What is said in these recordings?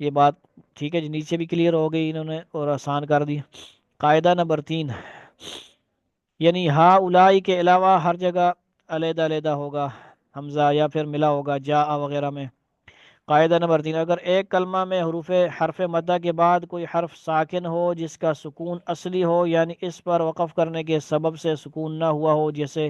یہ بات ٹھیک ہے جی، نیچے بھی کلیئر ہو گئی انہوں نے اور آسان کر دی۔ قاعدہ نمبر 3، یعنی ہا الائی کے علاوہ ہر جگہ علیحدہ علیحدہ ہوگا حمزہ، یا پھر ملا ہوگا جا وغیرہ میں۔ قاعدہ نمبر 3، اگر ایک کلمہ میں حرف مدہ کے بعد کوئی حرف ساکن ہو جس کا سکون اصلی ہو، یعنی اس پر وقف کرنے کے سبب سے سکون نہ ہوا ہو، جیسے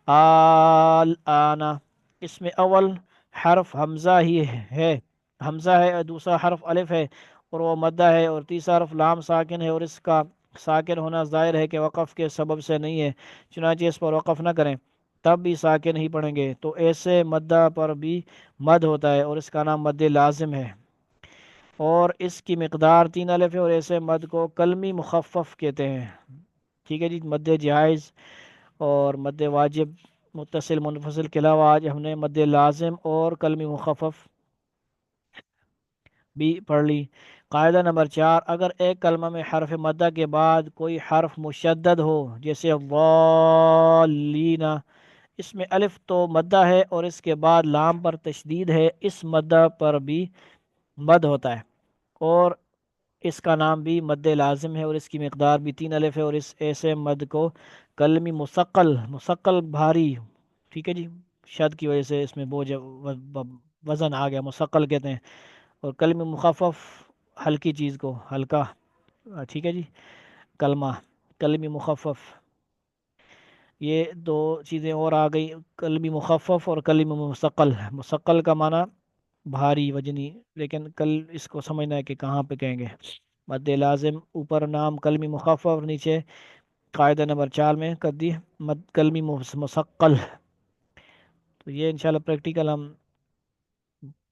آل آنا، اس میں اول حرف حمزہ ہی ہے، حمزہ ہے، اور دوسرا حرف الف ہے اور وہ مدہ ہے، اور تیسرا حرف لام ساکن ہے اور اس کا ساکن ہونا ظاہر ہے کہ وقف کے سبب سے نہیں ہے، چنانچہ اس پر وقف نہ کریں، تب بھی ساکن ہی پڑھیں گے، تو ایسے مدہ پر بھی مد ہوتا ہے اور اس کا نام مد لازم ہے، اور اس کی مقدار 3 الف ہے، اور ایسے مد کو کلمی مخفف کہتے ہیں۔ ٹھیک ہے جی، مد جائز اور مد واجب متصل منفصل کے علاوہ آج ہم نے مد لازم اور کلمی مخفف بھی پڑھ لی۔ قاعدہ نمبر 4، اگر ایک کلمہ میں حرف مدہ کے بعد کوئی حرف مشدد ہو، جیسے الضالین، اس میں الف تو مدہ ہے اور اس کے بعد لام پر تشدید ہے، اس مدہ پر بھی مد ہوتا ہے اور اس کا نام بھی مد لازم ہے اور اس کی مقدار بھی 3 الف ہے، اور اس ایسے مد کو کلمی مثقل، مثقل بھاری، ٹھیک ہے جی، شد کی وجہ سے اس میں بوجھ وزن آ گیا، مثقل کہتے ہیں، اور کلمی مخفف ہلکی چیز کو ہلکا، ٹھیک ہے جی، کلمہ کلمی مخفف، یہ دو چیزیں اور آ گئی، کلمی مخفف اور کلمی مثقل۔ مثقل کا معنی بھاری وزنی، لیکن کل اس کو سمجھنا ہے کہ کہاں پہ کہیں گے۔ مد لازم اوپر نام کلمی مخفف اور نیچے قاعدہ نمبر 4 میں کر دی مد کلمی مثقل۔ تو یہ انشاءاللہ پریکٹیکل ہم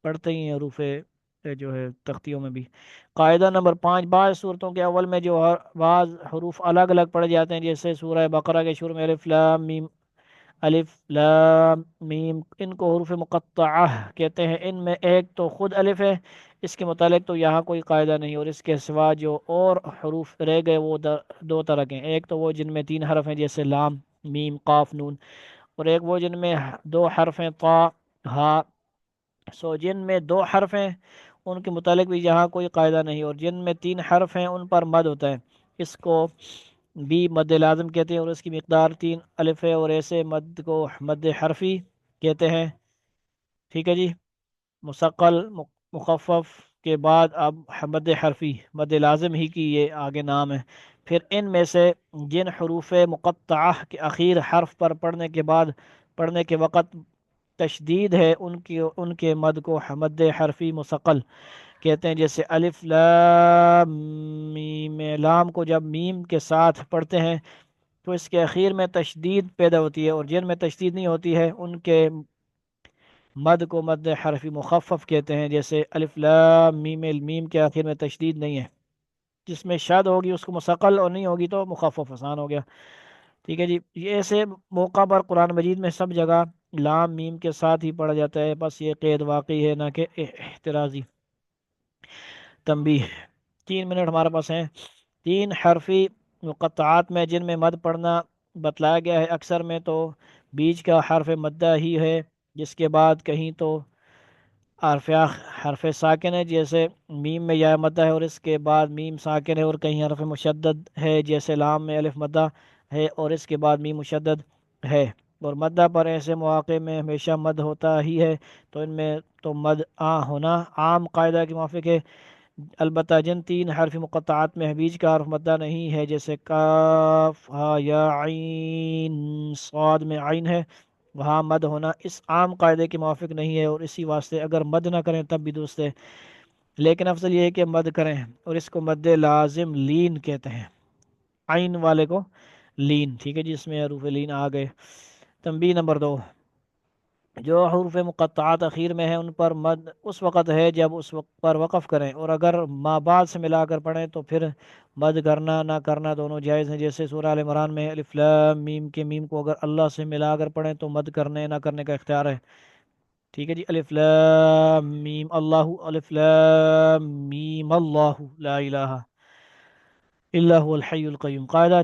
پڑھتے ہی ہیں حروف جو ہے تختیوں میں بھی۔ قاعدہ نمبر 5، بعض صورتوں کے اول میں جو بعض حروف الگ الگ پڑھے جاتے ہیں، جیسے سورہ بقرہ کے شروع میں الف لام میم، الف لام میم، ان کو حروف مقطعہ کہتے ہیں، ان میں ایک تو خود الف ہے، اس کے متعلق تو یہاں کوئی قاعدہ نہیں، اور اس کے سوا جو اور حروف رہ گئے وہ دو طرح کے ہیں، ایک تو وہ جن میں 3 حرف ہیں جیسے لام میم قاف نون، اور ایک وہ جن میں 2 حرف ہیں طا ہا، جن میں 2 حرف ہیں ان کے متعلق بھی یہاں کوئی قاعدہ نہیں، اور جن میں 3 حرف ہیں ان پر مد ہوتا ہے، اس کو بھی مد لازم کہتے ہیں اور اس کی مقدار 3 الف ہے، اور ایسے مد کو مد حرفی کہتے ہیں۔ ٹھیک ہے جی، مثقل مخفف کے بعد اب مد حرفی، مد لازم ہی کی یہ آگے نام ہے۔ پھر ان میں سے جن حروف مقطعہ کے آخر حرف پر پڑھنے کے وقت تشدید ہے، ان کے مد کو مد حرفی مثقل کہتے ہیں، جیسے الف لام میم، لام کو جب میم کے ساتھ پڑھتے ہیں تو اس کے اخیر میں تشدید پیدا ہوتی ہے، اور جن میں تشدید نہیں ہوتی ہے ان کے مد کو مد حرفی مخفف کہتے ہیں، جیسے الف لام میم، المیم کے آخر میں تشدید نہیں ہے، جس میں شاد ہوگی اس کو مثقل اور نہیں ہوگی تو مخفف، آسان ہو گیا۔ ٹھیک ہے جی، یہ ایسے موقع پر قرآن مجید میں سب جگہ لام میم کے ساتھ ہی پڑھا جاتا ہے، بس یہ قید واقعی ہے نہ کہ احترازی۔ تنبیہ، 3 منٹ ہمارے پاس ہیں۔ 3 حرفی مقطعات میں جن میں مد پڑھنا بتلایا گیا ہے، اکثر میں تو بیچ کا حرف مدہ ہی ہے، جس کے بعد کہیں تو حرف ساکن ہے، جیسے میم میں یا مدہ ہے اور اس کے بعد میم ساکن ہے، اور کہیں حرف مشدد ہے جیسے لام میں الف مدہ ہے اور اس کے بعد میم مشدد ہے، اور مدہ پر ایسے مواقع میں ہمیشہ مد ہوتا ہی ہے، تو ان میں تو مد ہونا عام قاعدہ کے موافق ہے، البتہ جن 3 حرف مقطعات میں بیچ کا حرف مدہ نہیں ہے، جیسے کاف ہا یا عین صاد میں عین ہے، وہاں مد ہونا اس عام قاعدے کے موافق نہیں ہے، اور اسی واسطے اگر مد نہ کریں تب بھی درست ہے، لیکن افضل یہ ہے کہ مد کریں، اور اس کو مد لازم لین کہتے ہیں، عین والے کو لین، ٹھیک ہے جی، اس میں حروف لین آ گئے۔ تنبیہ نمبر 2، جو حروف مقطعات اخیر میں ہیں ان پر مد اس وقت ہے جب اس وقت پر وقف کریں، اور اگر ما بعد سے ملا کر پڑھیں تو پھر مد کرنا نہ کرنا دونوں جائز ہیں، جیسے سورہ ال عمران میں الف لام میم کے میم کو اگر اللہ سے ملا کر پڑھیں تو مد کرنے نہ کرنے کا اختیار ہے۔ ٹھیک ہے جی، الف لام میم اللہ، الف لام میم اللہ لا الہ الا هو الحی القیوم۔ قاعدہ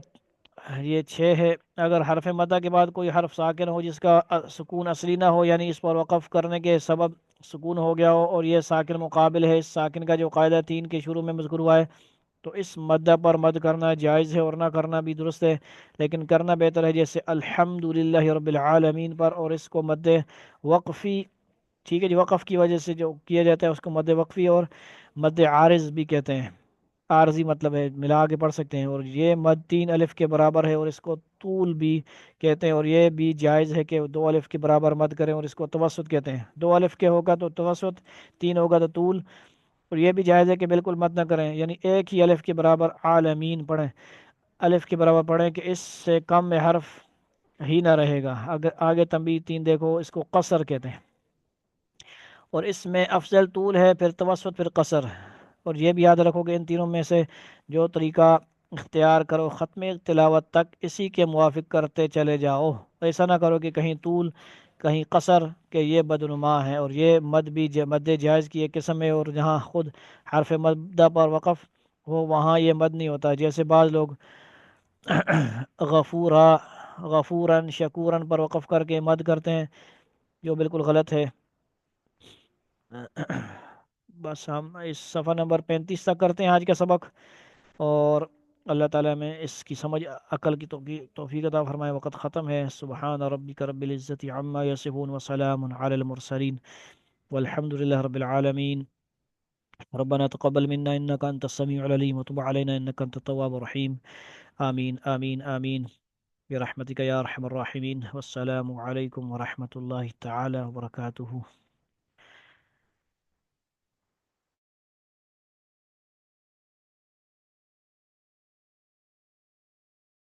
یہ 6 ہے، اگر حرف مدہ کے بعد کوئی حرف ساکن ہو جس کا سکون اصلی نہ ہو، یعنی اس پر وقف کرنے کے سبب سکون ہو گیا ہو اور یہ ساکن مقابل ہے، اس ساکن کا جو قاعدہ تین کے شروع میں مذکور ہوا ہے، تو اس مدہ پر مد کرنا جائز ہے اور نہ کرنا بھی درست ہے، لیکن کرنا بہتر ہے جیسے الحمد للہ رب العالمین پر، اور اس کو مد وقفی، ٹھیک ہے جی، وقف کی وجہ سے جو کیا جاتا ہے اس کو مد وقفی اور مد عارض بھی کہتے ہیں، عارضی مطلب ہے، ملا کے پڑھ سکتے ہیں، اور یہ مد تین الف کے برابر ہے اور اس کو طول بھی کہتے ہیں، اور یہ بھی جائز ہے کہ دو الف کے برابر مد کریں اور اس کو توسط کہتے ہیں، دو الف کے ہوگا تو توسط، تین ہوگا تو طول، اور یہ بھی جائز ہے کہ بالکل مد نہ کریں، یعنی ایک ہی الف کے برابر عالمین پڑھیں، الف کے برابر پڑھیں کہ اس سے کم میں حرف ہی نہ رہے گا، اگر آگے تنبیہ تین دیکھو، اس کو قصر کہتے ہیں، اور اس میں افضل طول ہے، پھر توسط، پھر قصر، اور یہ بھی یاد رکھو کہ ان تینوں میں سے جو طریقہ اختیار کرو ختم تلاوت تک اسی کے موافق کرتے چلے جاؤ، ایسا نہ کرو کہ کہیں طول کہیں قصر، کہ یہ بدنما ہے، اور یہ مد بھی مد جائز کی ایک قسم ہے، اور جہاں خود حرف مدہ پر وقف ہو وہاں یہ مد نہیں ہوتا، جیسے بعض لوگ غفورا، غفورن، شکورن پر وقف کر کے مد کرتے ہیں، جو بالکل غلط ہے۔ بس ہم اس صفحہ نمبر 35 تک کرتے ہیں آج کا سبق، اور اللہ تعالیٰ میں اس کی سمجھ عقل کی توفیق عطا فرمائے۔ وقت ختم ہے۔ سبحان ربک رب العزت عما یصفون وسلام علی المرسلین والحمد للہ رب العالمین۔ ربنا تقبل منا انك انت السميع العليم وتب علينا انك انت التواب الرحيم، آمين آمين آمين برحمتك يا ارحم الراحمين، والسلام عليكم ورحمة الله تعالى وبركاته۔